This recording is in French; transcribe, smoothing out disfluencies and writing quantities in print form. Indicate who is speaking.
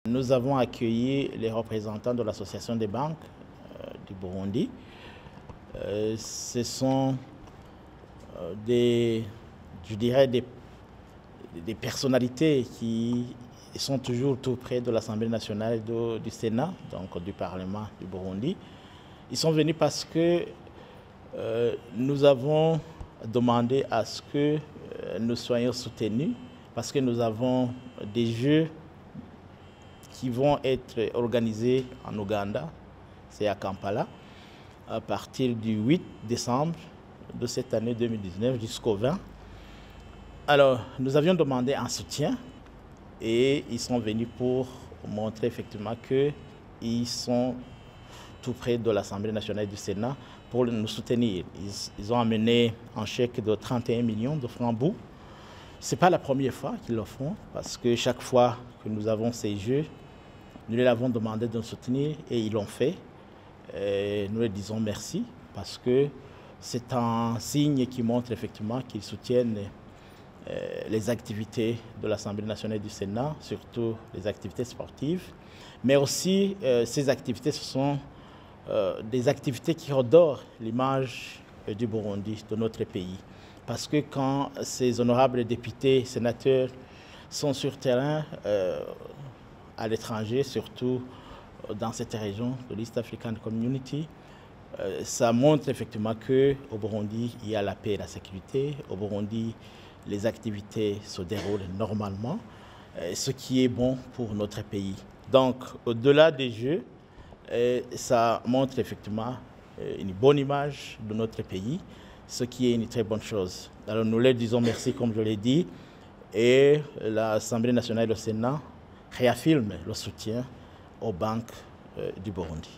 Speaker 1: Nous avons accueilli les représentants de l'Association des banques du Burundi. Ce sont des personnalités qui sont toujours tout près de l'Assemblée nationale et du Sénat, donc du Parlement du Burundi. Ils sont venus parce que nous avons demandé à ce que nous soyons soutenus, parce que nous avons des jeux qui vont être organisés en Ouganda, c'est à Kampala, à partir du 8 décembre de cette année 2019 jusqu'au 20. Alors, nous avions demandé un soutien et ils sont venus pour montrer effectivement qu'ils sont tout près de l'Assemblée nationale et du Sénat pour nous soutenir. Ils ont amené un chèque de 31 millions de francs BOU. Ce n'est pas la première fois qu'ils le font, parce que chaque fois que nous avons ces jeux, nous leur avons demandé de nous soutenir et ils l'ont fait. Et nous leur disons merci, parce que c'est un signe qui montre effectivement qu'ils soutiennent les activités de l'Assemblée nationale et du Sénat, surtout les activités sportives. Mais aussi, ces activités, ce sont des activités qui redorent l'image du Burundi, de notre pays. Parce que quand ces honorables députés, sénateurs sont sur terrain à l'étranger, surtout dans cette région de l'East African Community, ça montre effectivement qu'au Burundi, il y a la paix et la sécurité. Au Burundi, les activités se déroulent normalement, ce qui est bon pour notre pays. Donc, au-delà des jeux, ça montre effectivement une bonne image de notre pays, ce qui est une très bonne chose. Alors nous leur disons merci, comme je l'ai dit, et l'Assemblée nationale et le Sénat réaffirment le soutien aux banques du Burundi.